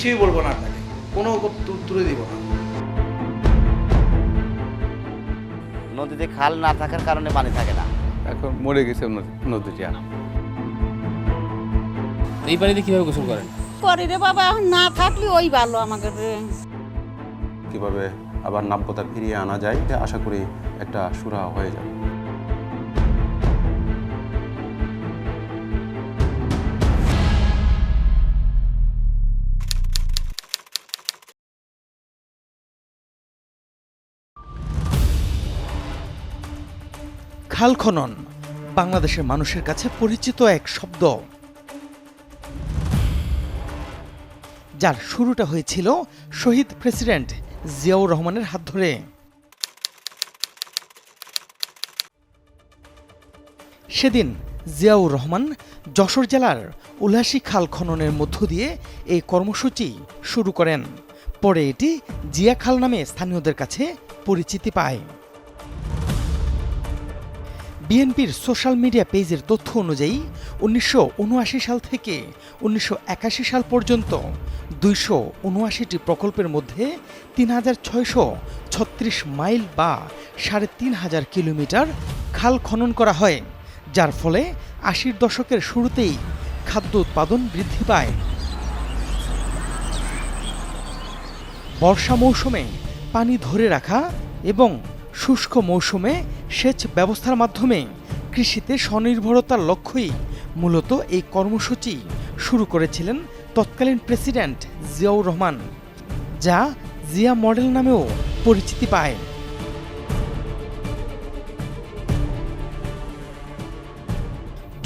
কিছুই বলবো না, আপনাকে কোনো তুলে দিব না। নদীতে খাল না থাকার কারণে পানি থাকে না। এখন মরে গেছে নদীটা। এই পানিতে কিভাবে গোসল করেন? করি রে বাবা, এখন না থাকলে ওই ভালো আমাকে রে। কিভাবে আবার নাব্যতা ফিরিয়ে আনা যায় এটা আশা করি একটা সুরাহা হয়ে যাবে। খাল খনন বাংলাদেশের মানুষের কাছে পরিচিত এক শব্দ, যার শুরুটা হয়েছিল শহীদ প্রেসিডেন্ট জিয়াউর রহমানের হাত ধরে। সেদিন জিয়াউর রহমান যশোর জেলার উলাসী খাল খননের মধ্য দিয়ে এই কর্মসূচি শুরু করেন। পরে এটি জিয়া খাল নামে স্থানীয়দের কাছে পরিচিতি পায়। বিএনপির সোশ্যাল মিডিয়া পেজের তথ্য অনুযায়ী ১৯৭৯ সাল থেকে ১৯৮১ সাল পর্যন্ত ২৭৯টি প্রকল্পের মধ্যে ৩৬৩৬ মাইল বা ৩,৫০০ কিলোমিটার খাল খনন করা হয়, যার ফলে ৮০ দশকের শুরুতেই খাদ্য উৎপাদন বৃদ্ধি পায়। বর্ষা মৌসুমে পানি ধরে রাখা এবং শুষ্ক মৌসুমে সেচ ব্যবস্থার মাধ্যমে কৃষিতে স্বনির্ভরতার লক্ষ্যেই মূলত এই কর্মসূচি শুরু করেছিলেন তৎকালীন প্রেসিডেন্ট জিয়াউর রহমান, যা জিয়া মডেল নামেও পরিচিতি পায়।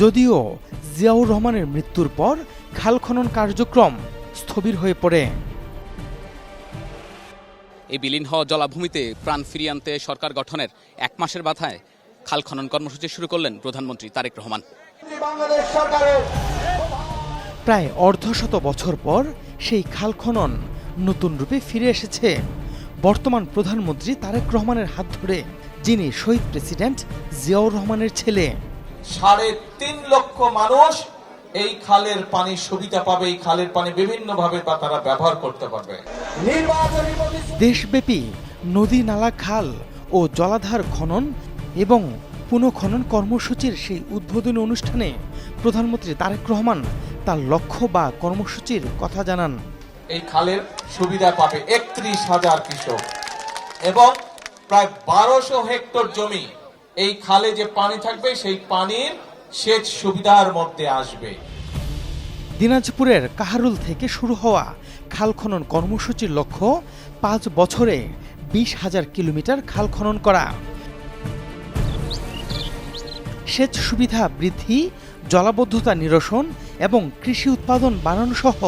যদিও জিয়াউর রহমানের মৃত্যুর পর খাল খনন কার্যক্রম স্থবির হয়ে পড়ে। এই বিলীন হওয়া জলাভূমিতে প্রাণ ফিরিয়ে আনতে সরকার গঠনের ১ মাসের মাথায় খাল খনন কর্মসূচি শুরু করলেন প্রধানমন্ত্রী তারেক রহমান। প্রায় অর্ধশত বছর পর সেই খাল খনন নতুন রূপে ফিরে এসেছে বর্তমান প্রধানমন্ত্রী তারেক রহমানের হাত ধরে, যিনি শহীদ প্রেসিডেন্ট জিয়াউর রহমানের ছেলে। ৩.৫ লক্ষ মানুষ এই খালের পানি সুবিধা পাবে, এই খালের পানি বিভিন্নভাবে তারা ব্যবহার করতে পারবে। দেশব্যাপী নদী নালা খাল ও জলাধার খনন এবং পুনঃখনন কর্মসূচির সেই উদ্বোধনী অনুষ্ঠানে প্রধানমন্ত্রী তারেক রহমান তার লক্ষ্য বা কর্মসূচির কথা জানান। এই খালের সুবিধা পাবে ৩১,০০০ কৃষক এবং প্রায় ১২০০ হেক্টর জমি এই খালে যে পানি থাকবে সেই পানির সেচ সুবিধার মধ্যে আসবে। দিনাজপুরের কাহারুল থেকে শুরু হওয়া খাল খনন কর্মসূচির লক্ষ্য ৫ বছরে ২০,০০০ কিলোমিটার খাল খনন করা। সেচ সুবিধা বৃদ্ধি, জলাবদ্ধতা নিরসন এবং কৃষি উৎপাদন বাড়ানো সহ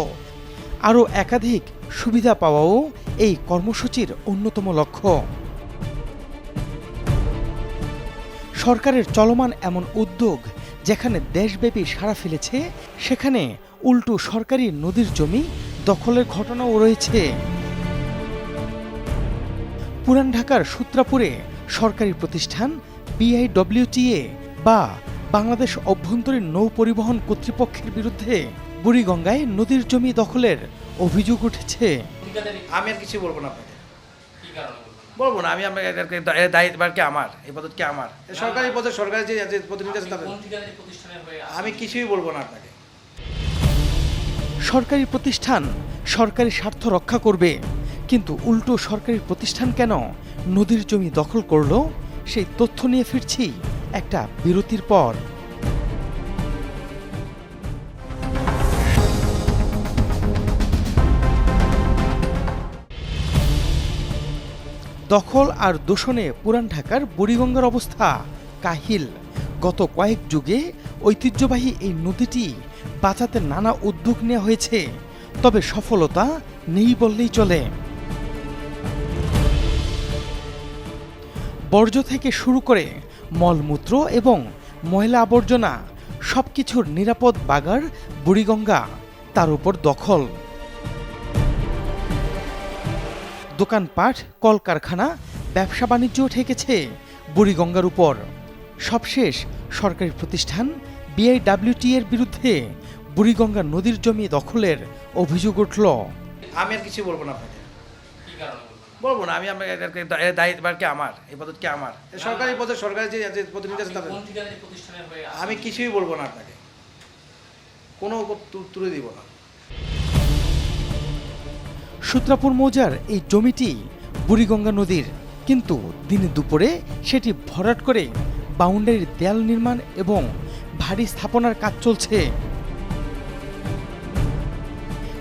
আরও একাধিক সুবিধা পাওয়াও এই কর্মসূচির অন্যতম লক্ষ্য। সরকারের চলমান এমন উদ্যোগ যেখানে দেশব্যাপী সাড়া ফেলেছে, সেখানে উল্টো সরকারি নদীর জমি দখলের ঘটনাও রয়েছে। পুরান ঢাকার সূত্রাপুরে সরকারি প্রতিষ্ঠান BIWTA বা বাংলাদেশ অভ্যন্তরীণ নৌ পরিবহন কর্তৃপক্ষের বিরুদ্ধে বুড়িগঙ্গায় নদীর জমি দখলের অভিযোগ উঠেছে। আমি আর কিছু বলবো না আপনাকে, বলবো না। আমি দায়িত্ব কি আমার, এই পদ কি আমার, সরকারি পদে সরকারি যে প্রতিনিধি আছে তাদের আমি কিছুই বলবো না আপনাকে। সরকারি প্রতিষ্ঠান সরকারি স্বার্থ রক্ষা করবে, কিন্তু উল্টো সরকারি প্রতিষ্ঠান কেন নদীর জমি দখল করল, সেই তথ্য নিয়ে ফিরছি একটা বিরতির পর। দখল আর দূষণে পুরান ঢাকার বুড়িগঙ্গার অবস্থা কাহিল। গত কয়েক যুগে ঐতিহ্যবাহী এই নদীটি বাঁচাতে নানা উদ্যোগ নেওয়া হয়েছে, তবে সফলতা নেই বললেই চলে। বর্জ্য থেকে শুরু করে মলমূত্র এবং ময়লা আবর্জনা সবকিছুর নিরাপদ বাগার বুড়িগঙ্গা, তার উপর দখল। দোকানপাট, কলকারখানা, ব্যবসা বাণিজ্য ঠেকেছে বুড়িগঙ্গার উপর। সবশেষ সরকারি প্রতিষ্ঠান BIWTA এর বিরুদ্ধে বুড়িগঙ্গা নদীর জমি দখলের অভিযোগ উঠল। আমি আর কিছু বলবো না আপনাকে। বলবো না, আমি আপনাকে দায়িত্ব কি আমার, এই পদ কি আমার, সরকারি পদে সরকারি যে প্রতিনিধি আছে তাদের আমি কিছুই বলবো না আপনাকে, কোনো তুলে দিব না। সূত্রাপুর মৌজার এই জমিটি বুড়িগঙ্গা নদীর, কিন্তু দিনে দুপুরে সেটি ভরাট করে বাউন্ডারির দেয়াল নির্মাণ এবং ভারী স্থাপনার কাজ চলছে।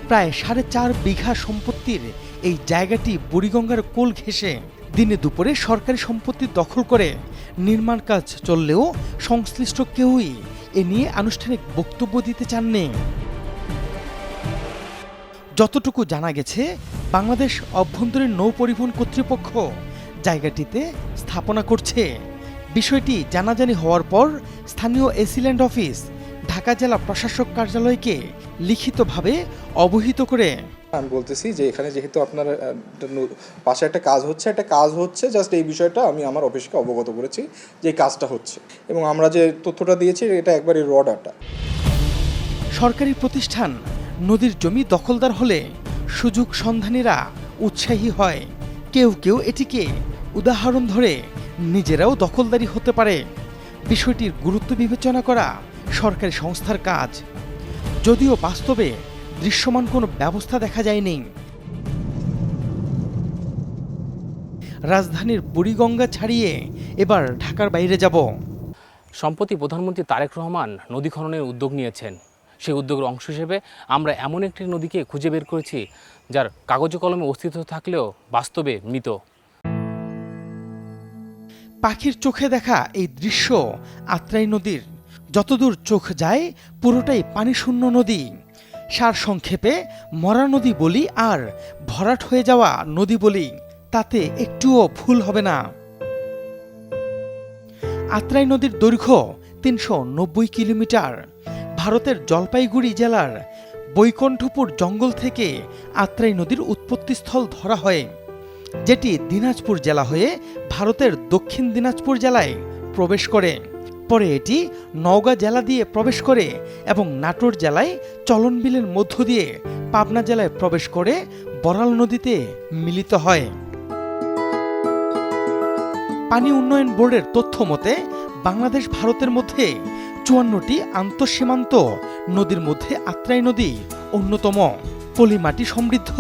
প্রায় 4.5 বিঘা সম্পত্তির এই জায়গাটি বুড়িগঙ্গার কোল ঘেঁষে দিনে দুপুরে সরকারি সম্পত্তি দখল করে নির্মাণ কাজ চললেও সংশ্লিষ্ট কেউই এ নিয়ে আনুষ্ঠানিক বক্তব্য দিতে চাননি। যতটুকু জানা গেছে, বাংলাদেশ অভ্যন্তরীণ নৌ পরিবহন কর্তৃপক্ষ জায়গাটিতে স্থাপনা করছে। বিষয়টি জানাজানি হওয়ার পর স্থানীয় এসিল্যান্ড অফিস ঢাকা জেলা প্রশাসক কার্যালয়কে লিখিতভাবে অবহিত করে। আমি বলতেছি যে এখানে যেহেতু আপনার পাশে একটা কাজ হচ্ছে জাস্ট এই বিষয়টা আমি আমার অফিসকে অবগত করেছি যে এই কাজটা হচ্ছে, এবং আমরা যে তথ্যটা দিয়েছি এটা একবারই র ডাটা। সরকারি প্রতিষ্ঠান নদীর জমি দখলদার হলে সুযোগ সন্ধানীরা উৎসাহী হয়। কেউ কেউ এটিকে উদাহরণ ধরে নিজেরাও দখলদারি হতে পারে। বিষয়টির গুরুত্ব বিবেচনা করা সরকারি সংস্থার কাজ, যদিও বাস্তবে দৃশ্যমান কোনো ব্যবস্থা দেখা যায়নি। রাজধানীর বুড়িগঙ্গা ছাড়িয়ে এবার ঢাকার বাইরে যাব। সম্প্রতি প্রধানমন্ত্রী তারেক রহমান নদী খননের উদ্যোগ নিয়েছেন। সেই উদ্যোগের অংশ হিসেবে আমরা এমন একটি নদীকে খুঁজে বের করেছি যার কাগজে কলমে অস্তিত্ব থাকলেও বাস্তবে মৃত। পাখির চোখে দেখা এই দৃশ্য আত্রাই নদীর। যতদূর চোখ যায় পুরোটাই পানিশূন্য নদী। সারসংক্ষেপে মরা নদী বলি আর ভরাট হয়ে যাওয়া নদী বলি, তাতে একটুও ভুল হবে না। আত্রাই নদীর দৈর্ঘ্য 390 কিলোমিটার। ভারতের জলপাইগুড়ি জেলার বৈকুণ্ঠপুর জঙ্গল থেকে আত্রাই নদীর উৎপত্তিস্থল ধরা হয়, যেটি দিনাজপুর জেলা হয়ে ভারতের দক্ষিণ দিনাজপুর জেলায় প্রবেশ করে। পরে এটি নওগাঁ জেলা দিয়ে প্রবেশ করে এবং নাটোর জেলায় চলনবিলের মধ্য দিয়ে পাবনা জেলায় প্রবেশ করে বড়াল নদীতে মিলিত হয়। পানি উন্নয়ন বোর্ডের তথ্য মতে বাংলাদেশ ভারতের মধ্যে 54টি আন্তঃসীমান্ত নদীর মধ্যে আত্রাই নদী অন্যতম। পলিমাটি সমৃদ্ধ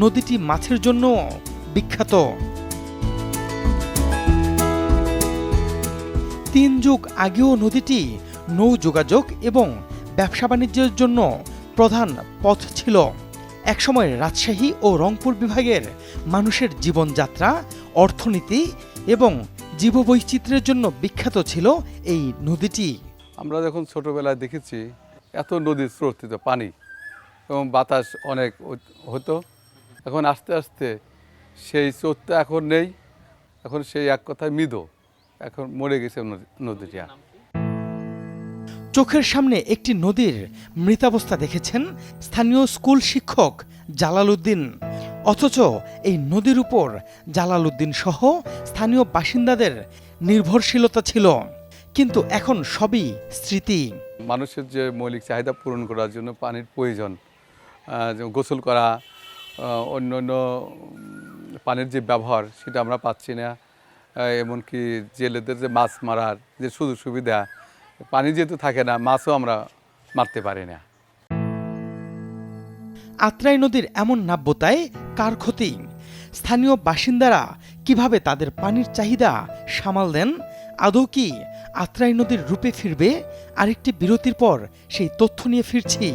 নদীটি মাছের জন্য বিখ্যাত। 3 যুগ আগেও নদীটি নৌ যোগাযোগ এবং ব্যবসা বাণিজ্যের জন্য প্রধান পথ ছিল। একসময় রাজশাহী ও রংপুর বিভাগের মানুষের জীবনযাত্রা, অর্থনীতি এবং জীববৈচিত্র্যের জন্য বিখ্যাত ছিল এই নদীটি। আমরা যখন ছোটোবেলায় দেখেছি এত নদীর স্রোত পানি এবং বাতাস অনেক হতো, এখন আস্তে আস্তে সেই স্রোতটা এখন নেই, এখন সেই এক কথায় মৃদু, এখন মরে গেছে নদীটা। চোখের সামনে একটি নদীর মৃতাবস্থা দেখেছেন স্থানীয় স্কুল শিক্ষক জালালউদ্দিন। অথচ এই নদীর উপর জালালউদ্দিন সহ স্থানীয় বাসিন্দাদের নির্ভরশীলতা ছিল, কিন্তু এখন সবই স্মৃতি। মানুষের যে মৌলিক চাহিদা পূরণ করার জন্য পানির প্রয়োজন, গোসল করা, অন্য অন্য পানির যে ব্যবহার সেটা আমরা পাচ্ছি না। এমনকি জেলেদের যে মাছ মারার যে সুযোগ সুবিধা, পানি যেহেতু থাকে না, মাছও আমরা মারতে পারি না। আত্রাই নদীর এমন নাব্যতায় কার ক্ষতি? স্থানীয় বাসিন্দারা কিভাবে তাদের পানির চাহিদা সামাল দেন? আদৌ কি আত্রাই নদীর রূপে ফিরবে? আরেকটি বিরতির পর সেই তথ্য নিয়ে ফিরছি।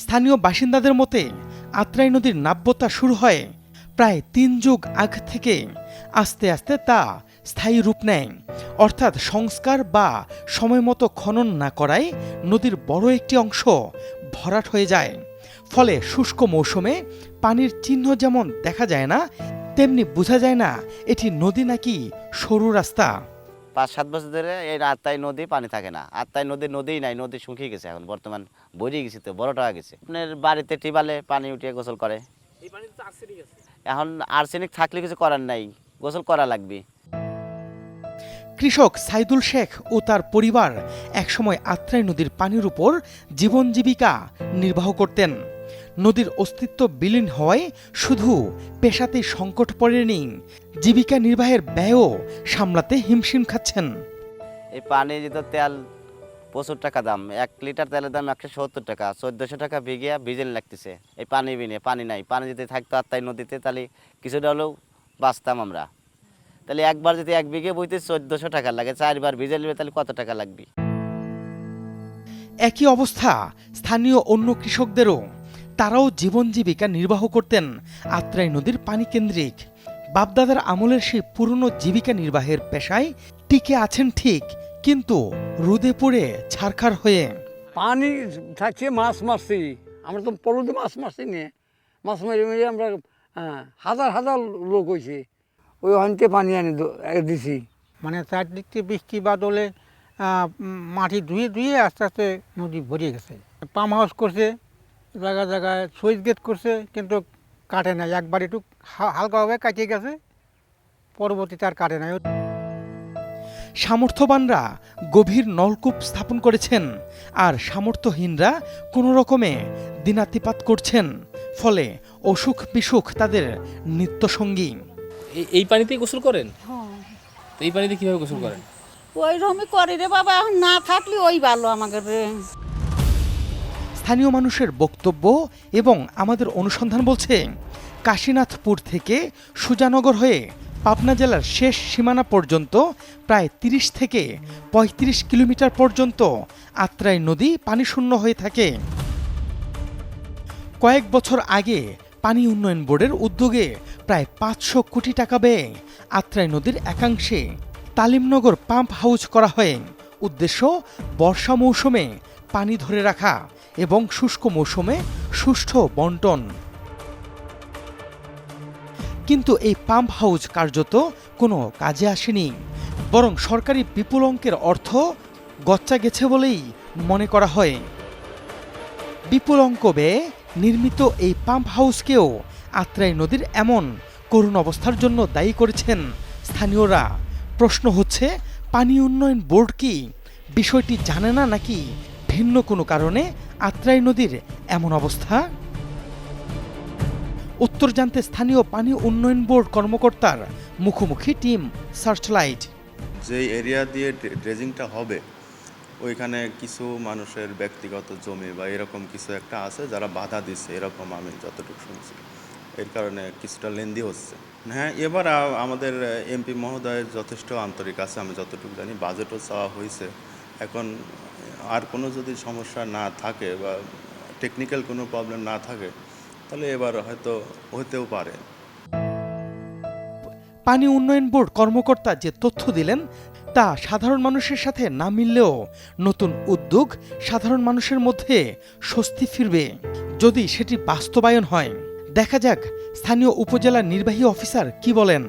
স্থানীয় বাসিন্দাদের মতে আত্রাই নদীর নাব্যতা শুরু হয় প্রায় 3 যুগ আগ থেকে। আস্তে আস্তে তা স্থায়ী রূপ নেয়, অর্থাৎ সংস্কার বা সময়মতো খনন না করায় নদীর বড় একটি অংশ ভরাট হয়ে যায়। ফলে শুষ্ক মৌসুমে পানির চিহ্ন যেমন দেখা যায় না, তেমনি বোঝা যায় না এটি নদী নাকি সরু রাস্তা। 5-7 বছর ধরে এই আত্রাই নদী পানি থাকে না। আত্রাই নদীই নাই, নদী শুকিয়ে গেছে, এখন বর্তমান বড়িয়ে গেছে, তো বড়টা হয়ে গেছে। আপনার বাড়িতে টিবালে পানি উঠিয়ে গোসল করে। এখন আর্সেনিক থাকলে কিছু করার নাই, গোসল করা লাগবে। কৃষক সাইদুল শেখ ও তার পরিবার একসময় আত্রাই নদীর পানির উপর জীবন জীবিকা নির্বাহ করতেন। নদীর অস্তিত্ব বিলীন হওয়ায় শুধু পেশাতেই সংকট পড়েনি, জীবিকা নির্বাহের ব্যয়ও সামলাতে হিমশিম খাচ্ছেন। এই পানি যেটা তেল প্রচুর টাকা দাম, 1 লিটার তেলের দাম 170 টাকা, 1400 টাকা বিঘা ডিজেল লাগতেছে। এই পানি বিনে পানি নাই, পানি যদি থাকতো আত্রাই নদীতে তাহলে কিছুটা হলেও বাঁচতাম আমরা। তাহলে একবার যদি 1 বিঘে বইতে 1400 টাকা লাগে, 4 বার ভিজে নেবে তাহলে কত টাকা লাগবে? একই অবস্থা স্থানীয় অন্য কৃষকদেরও। তারাও জীবন জীবিকা নির্বাহ করতেন আত্রাই নদীর পানি কেন্দ্রিক। বাপদাদার আমলের সেই পুরনো জীবিকা নির্বাহের পেশায় টিকে আছেন ঠিক, কিন্তু রোদে পড়ে ছারখার হয়ে। পানি থাকছে, মাছ মারছি, আমরা তো পলুতে মাছ মারছি নিয়ে, মাছ মেরে মেরে আমরা হাজার হাজার লোক হয়েছে, ওই অন্তে পানি আনি দিছি। মানে চারদিক থেকে বৃষ্টি বাদলে মাটি ধুয়ে ধুয়ে আস্তে আস্তে নদী ভরিয়ে গেছে। পাম্প হাউস করছে, জায়গায় জায়গায় সুইচ গেট করছে, কিন্তু কাটে নাই। একবার একটু হালকাভাবে কাটিয়ে গেছে, পরবর্তীতে আর কাটে নাই। সামর্থ্যবানরা গভীর নলকূপ স্থাপন করেছেন, আর সামর্থ্যহীনরা কোনো রকমে দিনাতিপাত করছেন। ফলে অসুখ বিসুখ তাদের নিত্যসঙ্গী। এই পানিতেই গোসল করেন? হ্যাঁ, তো এই পানিতে কিভাবে গোসল করেন? ওই রকমই করি রে বাবা, এখন না থাকলে ওই ভালো আমাদের রে। স্থানীয় মানুষের বক্তব্য এবং আমাদের অনুসন্ধান বলছে, কাশীনাথপুর থেকে সুজানগর হয়ে পাবনা জেলার শেষ সীমানা পর্যন্ত প্রায় 30 থেকে 35 কিলোমিটার পর্যন্ত আত্রাই নদী পানিশূন্য হয়ে থাকে। কয়েক বছর আগে পানি উন্নয়ন বোর্ডের উদ্যোগে প্রায় 500 কোটি টাকা ব্যয়ে আত্রাই নদীর একাংশে তালিমনগর পাম্প হাউস করা হয়। উদ্দেশ্য বর্ষা মৌসুমে পানি ধরে রাখা এবং শুষ্ক মৌসুমে সুষ্ঠু বন্টন। কিন্তু এই পাম্প হাউস কার্যত কোনো কাজে আসেনি, বরং সরকারি বিপুল অঙ্কের অর্থ গচ্চা গেছে বলেই মনে করা হয়। বিপুল অঙ্ক ব্যয়ে নির্মিত এই পাম্প হাউসকেও আত্রাই নদীর এমন করুণ অবস্থার জন্য দায়ী করেছেন স্থানীয়রা। প্রশ্ন হচ্ছে, পানি উন্নয়ন বোর্ড কি বিষয়টি জানে না, নাকি ভিন্ন কোনো কারণে আত্রাই নদীর এমন অবস্থা? উত্তর জানতে স্থানীয় পানি উন্নয়ন বোর্ড কর্মকর্তার মুখোমুখি টিম সার্চলাইট। যে এরিয়া দিয়ে ড্রেজিংটা হবে ওইখানে কিছু মানুষের ব্যক্তিগত জমি বা এরকম কিছু একটা আছে যারা বাধা দিচ্ছে, এরকম আমি যতটুকু শুনছি। এর কারণে কিছুটা লেন্দি হচ্ছে। হ্যাঁ, এবার আমাদের এমপি মহোদয়ের যথেষ্ট আন্তরিক আছে, আমি যতটুকু জানি। বাজেটও চাওয়া হয়েছে। এখন আর কোনো যদি সমস্যা না থাকে বা টেকনিক্যাল কোনো প্রবলেম না থাকে, তাহলে এবার হয়তো হতেও পারে। পানি উন্নয়ন বোর্ড কর্মকর্তা যে তথ্য দিলেন তা সাধারণ মানুষের সাথে না মিললেও নতুন উদ্যোগ সাধারণ মানুষের মধ্যে স্বস্তি ফিরবে যদি সেটি বাস্তবায়ন হয়। দেখা যাক স্থানীয় উপজেলা নির্বাহী অফিসার কি বলেন।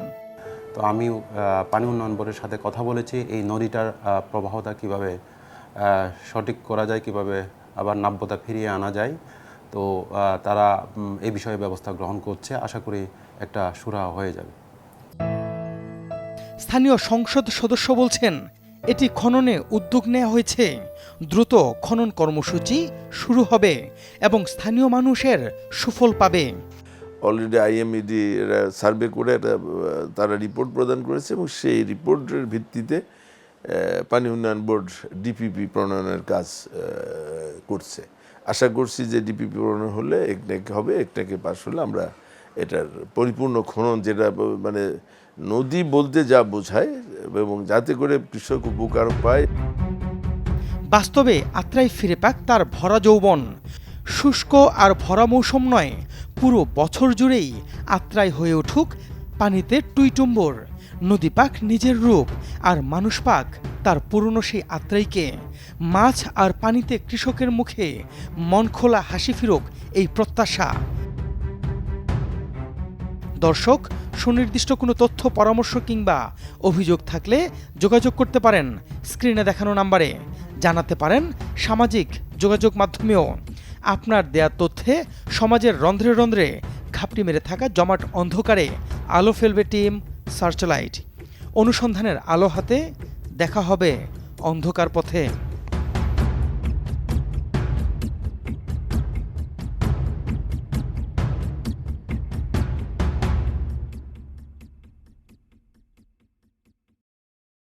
তো আমি পানি উন্নয়ন বোর্ডের সাথে কথা বলেছি, এই নদীটার প্রবাহতা কিভাবে সঠিক করা যায়, কিভাবে আবার নাব্যতা ফিরিয়ে আনা যায়। তো তারা এই বিষয়ে ব্যবস্থা গ্রহণ করছে। আশা করি একটা সুরাহা হয়ে যাবে। স্থানীয় সংসদ সদস্য বলছেন, এটি খননে উদ্যোগ নেওয়া হয়েছে, দ্রুত খনন কর্মসূচি শুরু হবে এবং স্থানীয় মানুষের সুফল পাবে। অলরেডি আইএমইডি সার্ভে করে তারা রিপোর্ট প্রদান করেছে এবং সেই রিপোর্টের ভিত্তিতে পানি উন্নয়ন বোর্ড ডিপিপি প্রণয়নের কাজ করছে। আশা করছি যে ডিপিপি প্রণয়ন হলে একটাকে হবে, একটাকে পাস হলে আমরা এটার পরিপূর্ণ খনন, যেটা মানে নদী বলতে যা বোঝায়, এবং যাতে করে কৃষক উপকার পায়। বাস্তবে আত্রাই ফিরে পাক তার ভরা যৌবন। শুষ্ক আর ভরা মৌসুম নয়, পুরো বছর জুড়েই আত্রাই হয়ে উঠুক পানিতে টুইটুম্বর। নদী পাক নিজের রূপ, আর মানুষ পাক তার পুরনো সেই আত্রাইকে। মাছ আর পানিতে কৃষকের মুখে মন খোলা হাসি ফিরুক, এই প্রত্যাশা। দর্শক, সুনির্দিষ্ট কোনো তথ্য, পরামর্শ কিংবা অভিযোগ থাকলে যোগাযোগ করতে পারেন স্ক্রিনে দেখানো নাম্বারে। জানাতে পারেন সামাজিক যোগাযোগ মাধ্যমেও। আপনার দেয়া তথ্যে সমাজের রন্ধ্রে রন্ধ্রে ঘাপটি মেরে থাকা জমাট অন্ধকারে আলো ফেলবে টিম সার্চলাইট। অনুসন্ধানের আলো হাতে দেখা হবে অন্ধকার পথে।